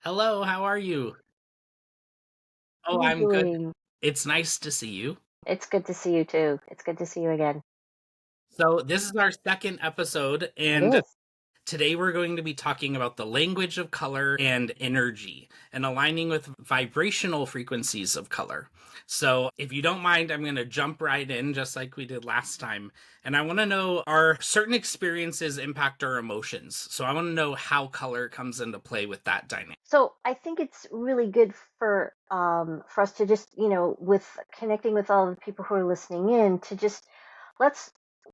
Hello, how are you? How Oh, you I'm good. doing? It's nice to see you. It's good to see you too. It's good to see you again. So, this is our second episode, It and is. today we're going to be talking about the language of color and energy and aligning with vibrational frequencies of color. So, if you don't mind, I'm going to jump right in just like we did last time. And I want to know, are certain experiences impact our emotions? So, I want to know how color comes into play with that dynamic. So I think it's really good for us to just, with connecting with all the people who are listening in, to just let's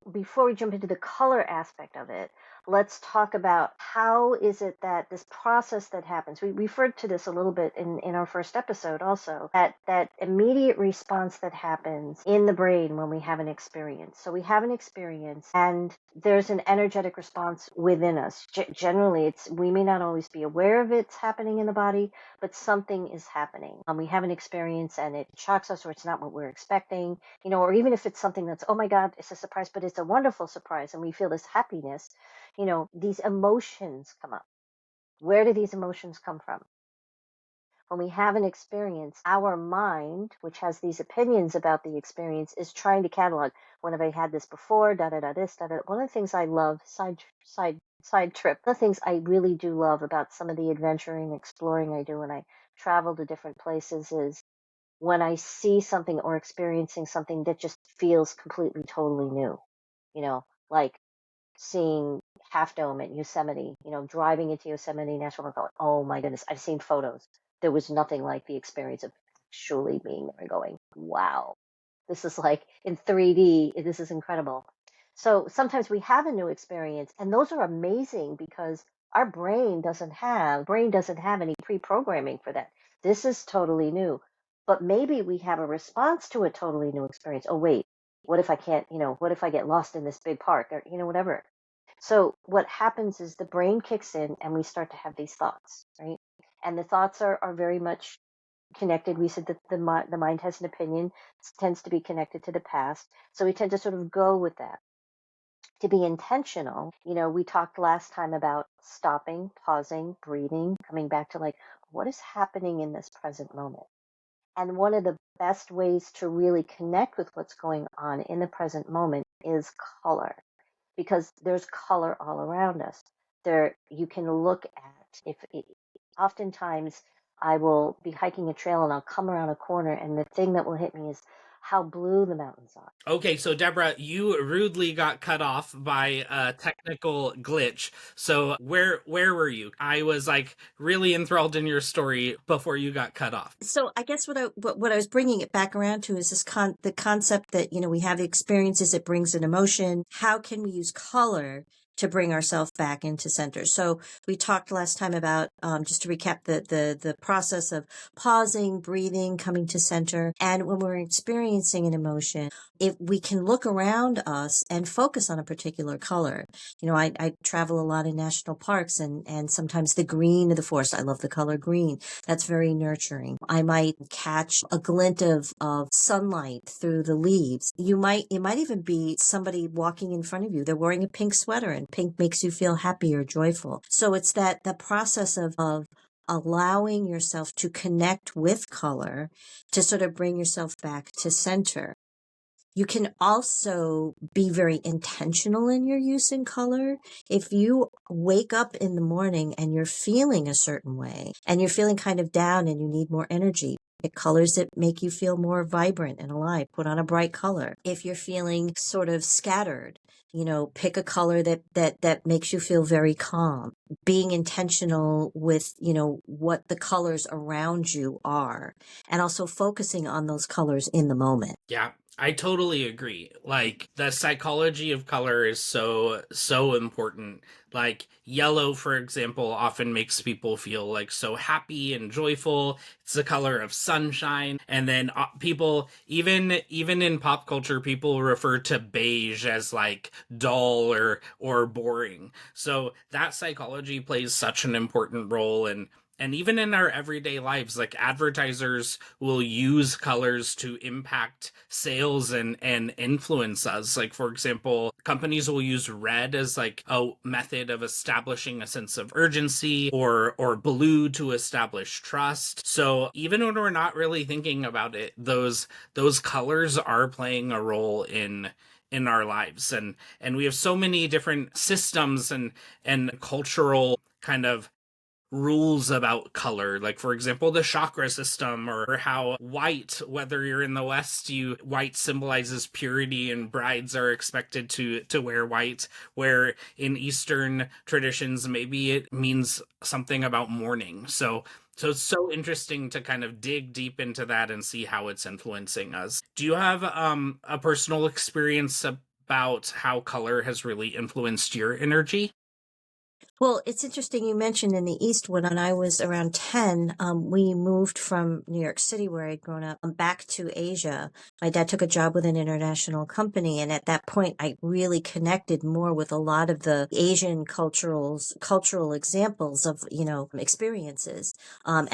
before we jump into the color aspect of it, let's talk about how is it that this process that happens. We referred to this a little bit in our first episode also, that immediate response that happens in the brain when we have an experience. So we have an experience and there's an energetic response within us. Generally, it's we may not always be aware of it's happening in the body, but something is happening. We have an experience and it shocks us, or it's not what we're expecting, or even if it's something that's, oh my God, it's a surprise, but it's a wonderful surprise, and we feel this happiness. These emotions come up. Where do these emotions come from? When we have an experience, our mind, which has these opinions about the experience, is trying to catalog. When have I had this before? Da da da this, da da. One of the things I love, side trip. One of the things I really do love about some of the adventuring, exploring I do when I travel to different places is when I see something or experiencing something that just feels completely, totally new. Like seeing Half Dome at Yosemite, driving into Yosemite National Park, going, oh my goodness, I've seen photos. There was nothing like the experience of actually being there and going, wow, this is like in 3D, this is incredible. So sometimes we have a new experience, and those are amazing because our brain doesn't have any pre-programming for that. This is totally new. But maybe we have a response to a totally new experience. Oh wait, what if I can't, what if I get lost in this big park or, whatever. So what happens is the brain kicks in and we start to have these thoughts, right? And the thoughts are very much connected. We said that the mind has an opinion, tends to be connected to the past. So we tend to sort of go with that. To be intentional, we talked last time about stopping, pausing, breathing, coming back to like, what is happening in this present moment? And one of the best ways to really connect with what's going on in the present moment is color, because there's color all around us. There, you can look at, oftentimes I will be hiking a trail and I'll come around a corner and the thing that will hit me is how blue the mountains are. Okay, so Deborah, you rudely got cut off by a technical glitch. So where were you? I was like really enthralled in your story before you got cut off. So I guess what I was bringing it back around to is the concept that we have experiences, it brings an emotion. How can we use color to bring ourselves back into center? So we talked last time about, just to recap, the process of pausing, breathing, coming to center, and when we're experiencing an emotion, if we can look around us and focus on a particular color. I travel a lot in national parks, and sometimes the green of the forest. I love the color green. That's very nurturing. I might catch a glint of sunlight through the leaves. It might even be somebody walking in front of you. They're wearing a pink sweater, and pink makes you feel happy or joyful. So it's the process of allowing yourself to connect with color to sort of bring yourself back to center. You can also be very intentional in your use in color. If you wake up in the morning and you're feeling a certain way and you're feeling kind of down and you need more energy, pick colors that make you feel more vibrant and alive. Put on a bright color. If you're feeling sort of scattered, pick a color that makes you feel very calm. Being intentional with, what the colors around you are, and also focusing on those colors in the moment. Yeah, I totally agree. Like the psychology of color is so important. Like yellow, for example, often makes people feel like so happy and joyful. It's the color of sunshine. And then people, even in pop culture, people refer to beige as like dull or boring. So that psychology plays such an important role in And even in our everyday lives, like advertisers will use colors to impact sales and influence us. Like, for example, companies will use red as like a method of establishing a sense of urgency, or blue to establish trust. So even when we're not really thinking about it, those colors are playing a role in our lives. And we have so many different systems and cultural kind of rules about color, like for example the chakra system, or how white, whether you're in the west, you white symbolizes purity and brides are expected to wear white, where in eastern traditions maybe it means something about mourning. So it's so interesting to kind of dig deep into that and see how it's influencing us. Do you have a personal experience about how color has really influenced your energy? Well, it's interesting you mentioned in the East. When I was around 10, we moved from New York City, where I'd grown up, back to Asia. My dad took a job with an international company, and at that point, I really connected more with a lot of the Asian cultural examples of, experiences. And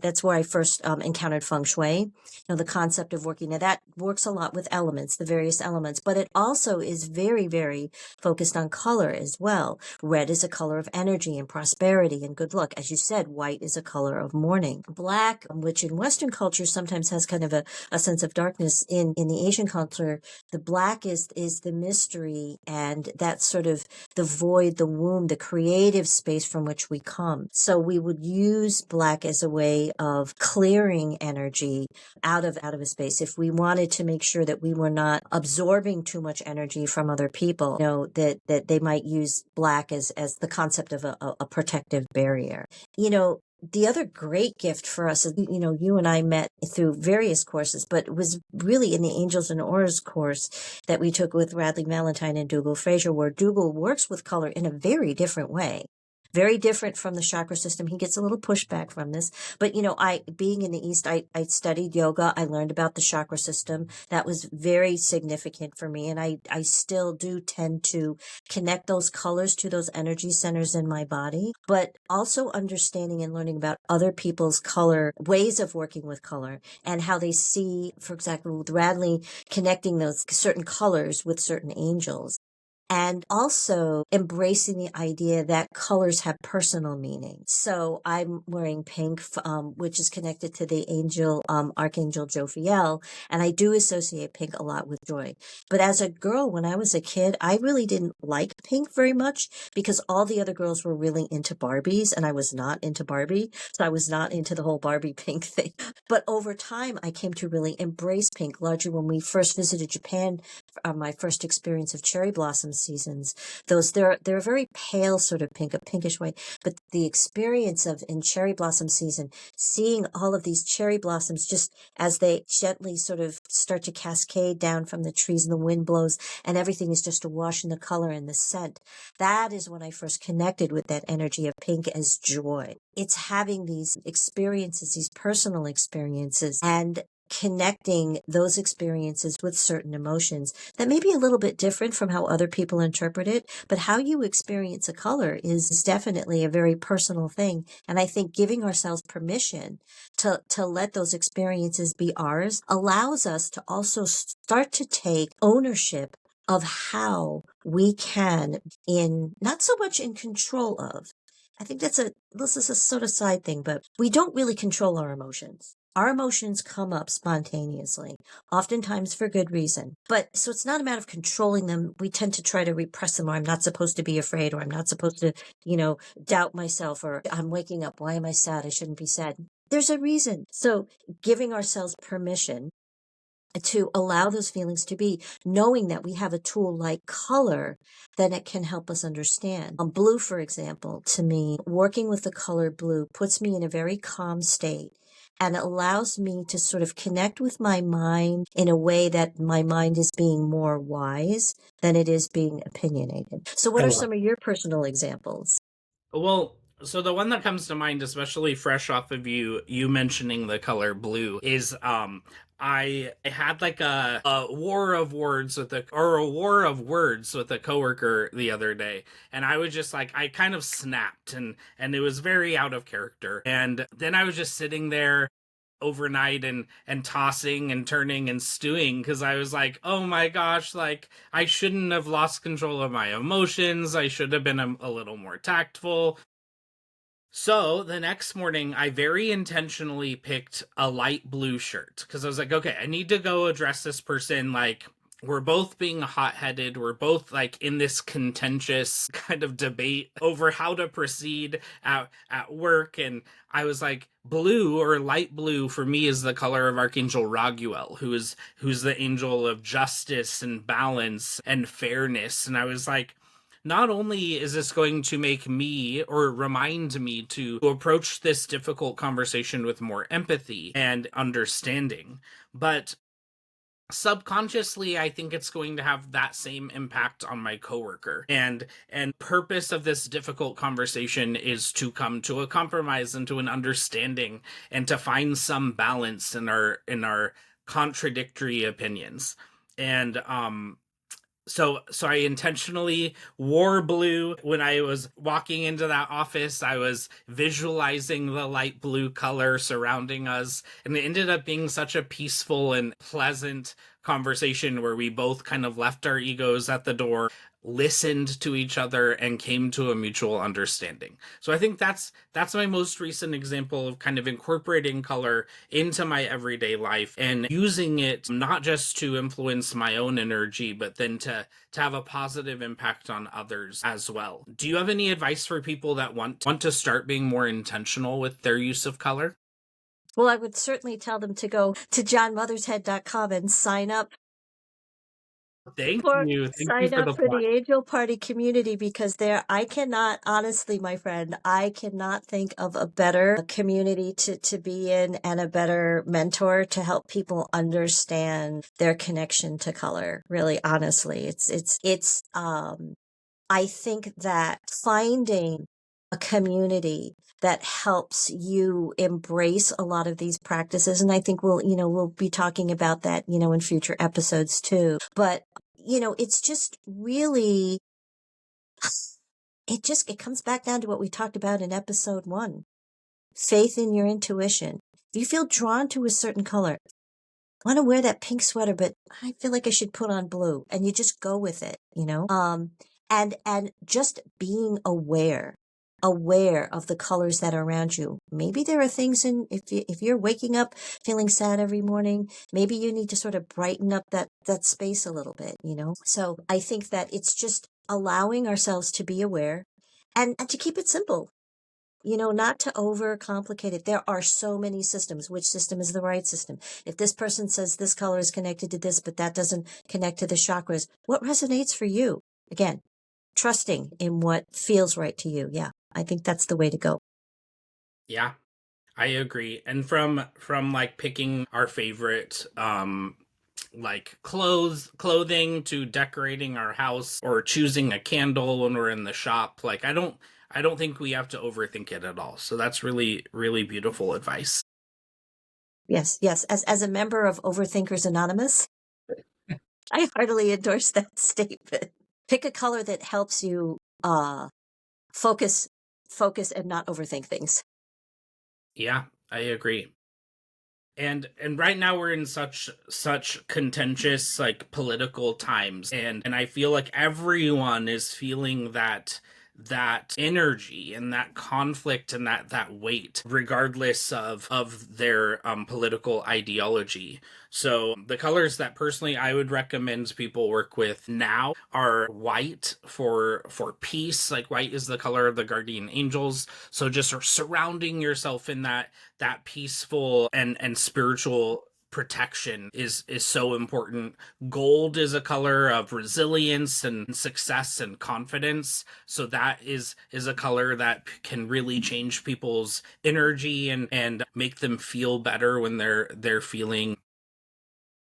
that's where I first encountered feng shui, the concept of working. Now, that works a lot with elements, the various elements, but it also is very, very focused on color as well. Red is a color of energy and prosperity and good luck. As you said, white is a color of mourning. Black, which in Western culture sometimes has kind of a sense of darkness, in the Asian culture, the black is the mystery, and that's sort of the void, the womb, the creative space from which we come. So we would use black as a way of clearing energy out of a space. If we wanted to make sure that we were not absorbing too much energy from other people, that they might use black as the concept of a protective barrier. The other great gift for us is, you and I met through various courses, but it was really in the Angels and Auras course that we took with Radley Valentine and Dougal Fraser, where Dougal works with color in a very different way. Very different from the chakra system. He gets a little pushback from this. But, I, being in the East, I studied yoga. I learned about the chakra system. That was very significant for me. And I still do tend to connect those colors to those energy centers in my body, but also understanding and learning about other people's color, ways of working with color, and how they see, for example, with Radley, connecting those certain colors with certain angels. And also embracing the idea that colors have personal meaning. So I'm wearing pink, which is connected to the Archangel Jophiel, and I do associate pink a lot with joy. But as a girl, when I was a kid, I really didn't like pink very much because all the other girls were really into Barbies, and I was not into Barbie. So I was not into the whole Barbie pink thing. But over time, I came to really embrace pink, largely when we first visited Japan. My first experience of cherry blossom seasons, they're a very pale sort of pink, a pinkish white, but the experience of in cherry blossom season, seeing all of these cherry blossoms just as they gently sort of start to cascade down from the trees and the wind blows and everything is just awash in the color and the scent. That is when I first connected with that energy of pink as joy. It's having these experiences, these personal experiences, and connecting those experiences with certain emotions that may be a little bit different from how other people interpret it, but how you experience a color is definitely a very personal thing. And I think giving ourselves permission to let those experiences be ours allows us to also start to take ownership of how we can, in not so much in control of. I think this is a sort of side thing, but we don't really control our emotions. Our emotions come up spontaneously, oftentimes for good reason. But so it's not a matter of controlling them. We tend to try to repress them, or I'm not supposed to be afraid, or I'm not supposed to, doubt myself, or I'm waking up. Why am I sad? I shouldn't be sad. There's a reason. So giving ourselves permission to allow those feelings to be, knowing that we have a tool like color, then it can help us understand. Blue, for example, to me, working with the color blue puts me in a very calm state and allows me to sort of connect with my mind in a way that my mind is being more wise than it is being opinionated. So what I are love. some of your personal examples? Well, so the one that comes to mind, especially fresh off of you mentioning the color blue, is I had like a war of words with a war of words with a coworker the other day, and I was just like, I kind of snapped, and it was very out of character. And then I was just sitting there overnight and tossing and turning and stewing because I was like, oh my gosh, like I shouldn't have lost control of my emotions. I should have been a little more tactful. So the next morning, I very intentionally picked a light blue shirt because I was like, okay, I need to go address this person. Like, we're both being hot headed. We're both like in this contentious kind of debate over how to proceed at work. And I was like, blue or light blue for me is the color of Archangel Raguel, who's the angel of justice and balance and fairness. And I was like, not only is this going to make me or remind me to approach this difficult conversation with more empathy and understanding, but subconsciously I think it's going to have that same impact on my coworker. And purpose of this difficult conversation is to come to a compromise and to an understanding and to find some balance in our contradictory opinions. And so I intentionally wore blue when I was walking into that office. I was visualizing the light blue color surrounding us, and it ended up being such a peaceful and pleasant conversation where we both kind of left our egos at the door, listened to each other, and came to a mutual understanding. So I think that's my most recent example of kind of incorporating color into my everyday life and using it not just to influence my own energy, but then to have a positive impact on others as well. Do you have any advice for people that want to start being more intentional with their use of color? Well, I would certainly tell them to go to johnmothershead.com and Thank you. Thank you sign for up the for plug. the Angel Party community, because there, I cannot, honestly, my friend, I cannot think of a better community to be in and a better mentor to help people understand their connection to color. Really, honestly, I think that finding a community that helps you embrace a lot of these practices, and I think we'll be talking about that, in future episodes too. But, it's just really, it comes back down to what we talked about in episode 1. Faith in your intuition. If you feel drawn to a certain color, I want to wear that pink sweater, but I feel like I should put on blue, and you just go with it, and just being aware of the colors that are around you. Maybe there are things if you're waking up feeling sad every morning, maybe you need to sort of brighten up that space a little bit, So I think that it's just allowing ourselves to be aware and to keep it simple. Not to overcomplicate it. There are so many systems. Which system is the right system? If this person says this color is connected to this, but that doesn't connect to the chakras, what resonates for you? Again, trusting in what feels right to you. Yeah, I think that's the way to go. Yeah, I agree. And from like picking our favorite like clothing to decorating our house or choosing a candle when we're in the shop, like I don't think we have to overthink it at all. So that's really really beautiful advice. Yes, yes. As a member of Overthinkers Anonymous, I heartily endorse that statement. Pick a color that helps you focus and not overthink things. Yeah, I agree. And right now we're in such contentious like political times, and I feel like everyone is feeling that energy and that conflict and that weight regardless of their political ideology. So the colors that personally I would recommend people work with now are white for peace. Like white is the color of the guardian angels, so just surrounding yourself in that peaceful and spiritual protection is so important. Gold is a color of resilience and success and confidence, so that is a color that can really change people's energy and make them feel better when they're feeling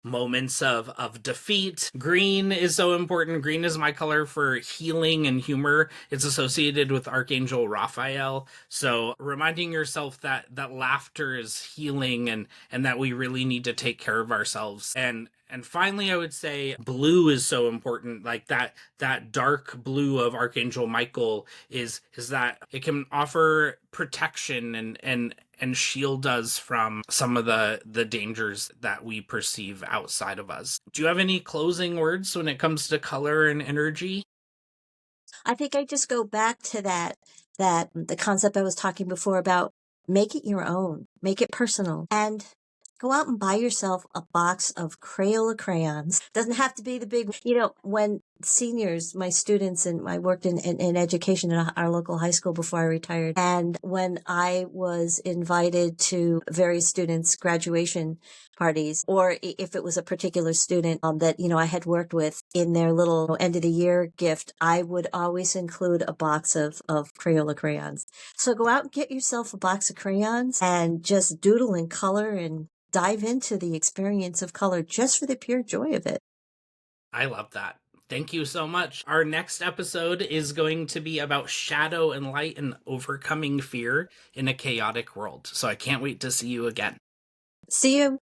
moments of defeat. Green is so important. Green is my color for healing and humor. It's associated with Archangel Raphael. So reminding yourself that laughter is healing, and that we really need to take care of ourselves. And finally, I would say blue is so important. Like that dark blue of Archangel Michael is that it can offer protection and shield us from some of the dangers that we perceive outside of us. Do you have any closing words when it comes to color and energy? I think I just go back to that the concept I was talking before about make it your own, make it personal, and go out and buy yourself a box of Crayola crayons. Doesn't have to be the big, when seniors, my students, and I worked in education in our local high school before I retired. And when I was invited to various students' graduation parties, or if it was a particular student that, I had worked with in their little end of the year gift, I would always include a box of Crayola crayons. So go out and get yourself a box of crayons and just doodle and color and dive into the experience of color just for the pure joy of it. I love that. Thank you so much. Our next episode is going to be about shadow and light and overcoming fear in a chaotic world. So I can't wait to see you again. See you.